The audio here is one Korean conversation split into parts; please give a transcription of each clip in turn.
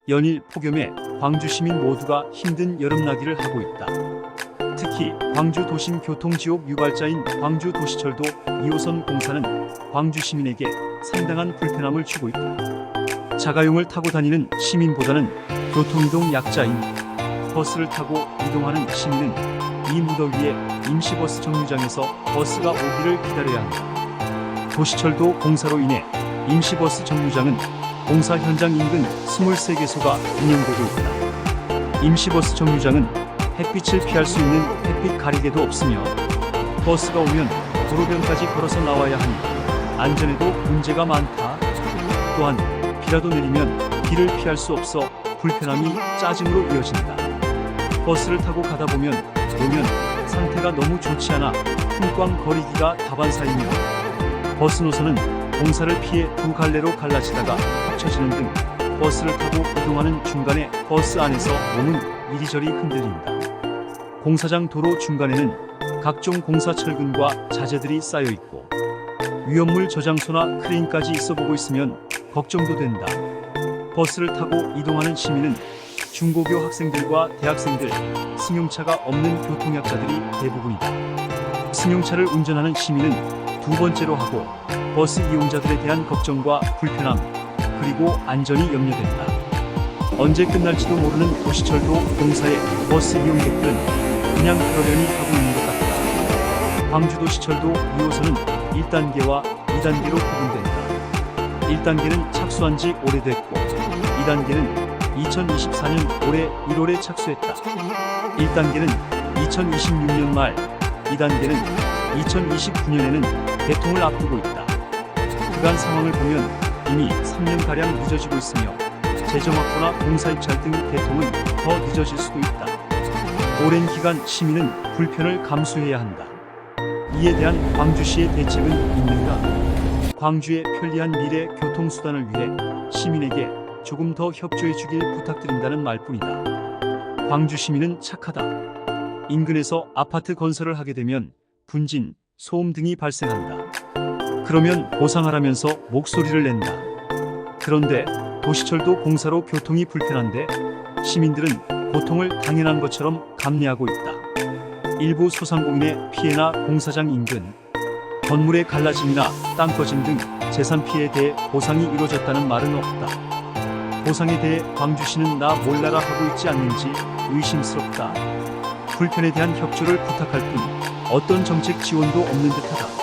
연일 폭염에 광주 시민 모두가 힘든 여름나기를 하고 있다. 특히 광주 도심 교통지옥 유발자인 광주 도시철도 2호선 공사는 광주 시민에게 상당한 불편함을 주고 있다. 자가용을 타고 다니는 시민보다는 교통이동 약자인 버스를 타고 이동하는 시민은 이 무더위에 임시버스 정류장에서 버스가 오기를 기다려야 한다. 도시철도 공사로 인해 임시버스 정류장은 공사 현장 인근 23개소가 운영되고 있다. 임시버스 정류장은 햇빛을 피할 수 있는 햇빛 가리개도 없으며 버스가 오면 도로변까지 걸어서 나와야 하니 안전에도 문제가 많다. 또한 비라도 내리면 비를 피할 수 없어 불편함이 짜증으로 이어진다. 버스를 타고 가다 보면 상태가 너무 좋지 않아 풍광거리기가 다반사이며 버스 노선은 공사를 피해 두 갈래로 갈라지다가 합쳐지는 등 버스를 타고 이동하는 중간에 버스 안에서 몸은 이리저리 흔들린다. 공사장 도로 중간에는 각종 공사 철근과 자재들이 쌓여 있고 위험물 저장소나 크레인까지 있어 보고 있으면 걱정도 된다. 버스를 타고 이동하는 시민은 중고교 학생들과 대학생들, 승용차가 없는 교통약자들이 대부분이다. 승용차를 운전하는 시민은 두 번째로 하고 버스 이용자들에 대한 걱정과 불편함, 그리고 안전이 염려된다. 언제 끝날지도 모르는 도시철도 공사에 버스 이용객들은 그냥 그러려니 하고 있는 것 같다. 광주도시철도 2호선은 1단계와 2단계로 구분된다. 1단계는 착수한 지 오래됐고 2단계는 2024년 올해 1월에 착수했다. 1단계는 2026년 말, 2단계는 2029년에는 개통을 앞두고 있다. 그간 상황을 보면 이미 3년가량 늦어지고 있으며 재정 확보나 공사 입찰 등 개통은 더 늦어질 수도 있다. 오랜 기간 시민은 불편을 감수해야 한다. 이에 대한 광주시의 대책은 있는가? 광주의 편리한 미래 교통수단을 위해 시민에게 조금 더 협조해 주길 부탁드린다는 말뿐이다. 광주 시민은 착하다. 인근에서 아파트 건설을 하게 되면 분진, 소음 등이 발생한다. 그러면 보상하라면서 목소리를 낸다. 그런데 도시철도 공사로 교통이 불편한데 시민들은 고통을 당연한 것처럼 감내하고 있다. 일부 소상공인의 피해나 공사장 인근, 건물의 갈라짐이나 땅 꺼짐 등 재산 피해에 대해 보상이 이루어졌다는 말은 없다. 보상에 대해 광주시는 나 몰라라 하고 있지 않는지 의심스럽다. 불편에 대한 협조를 부탁할 뿐 어떤 정책 지원도 없는 듯하다.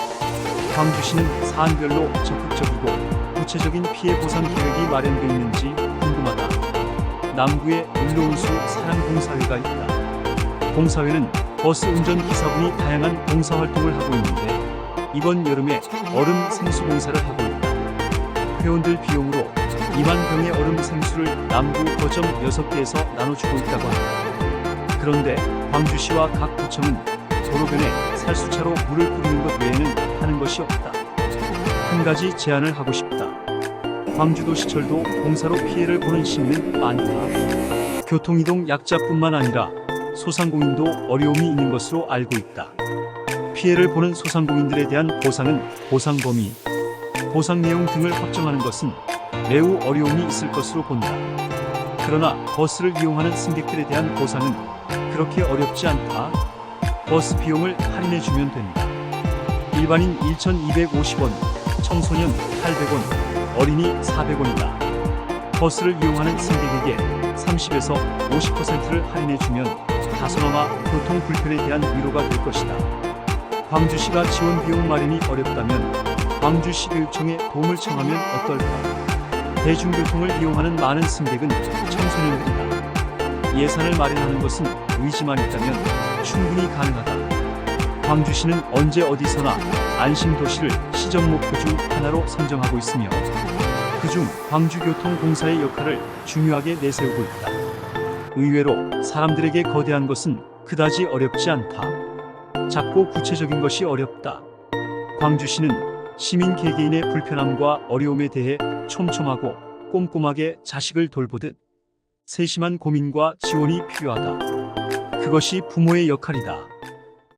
광주시는 사안별로 적극적이고 구체적인 피해 보상 계획이 마련되어 있는지 궁금하다. 남구에 물로운수 사랑공사회가 있다. 공사회는 버스 운전 기사분이 다양한 봉사활동을 하고 있는데 이번 여름에 얼음 생수 공사를 하고 있다. 회원들 비용으로 2만 병의 얼음 생수를 남구 거점 6개에서 나눠주고 있다고 한다. 그런데 광주시와 각 구청은 도로변에 살수차로 물을 뿌리는 것 외에는 하는 것이 없다. 한 가지 제안을 하고 싶다. 광주도시철도 공사로 피해를 보는 시민은 많다. 교통이동 약자뿐만 아니라 소상공인도 어려움이 있는 것으로 알고 있다. 피해를 보는 소상공인들에 대한 보상은 보상 범위, 보상 내용 등을 확정하는 것은 매우 어려움이 있을 것으로 본다. 그러나 버스를 이용하는 승객들에 대한 보상은 그렇게 어렵지 않다. 버스 비용을 할인해주면 된다. 일반인 1,250원, 청소년 800원, 어린이 400원이다. 버스를 이용하는 승객에게 30에서 50%를 할인해주면 다소나마 교통 불편에 대한 위로가 될 것이다. 광주시가 지원 비용 마련이 어렵다면 광주시교육청에 도움을 청하면 어떨까? 대중교통을 이용하는 많은 승객은 청소년들이다. 예산을 마련하는 것은 의지만 있다면 충분히 가능하다. 광주시는 언제 어디서나 안심도시를 시정 목표 중 하나로 선정하고 있으며 그중 광주교통공사의 역할을 중요하게 내세우고 있다. 의외로 사람들에게 거대한 것은 그다지 어렵지 않다. 작고 구체적인 것이 어렵다. 광주시는 시민 개개인의 불편함과 어려움에 대해 촘촘하고 꼼꼼하게 자식을 돌보듯 세심한 고민과 지원이 필요하다. 그것이 부모의 역할이다.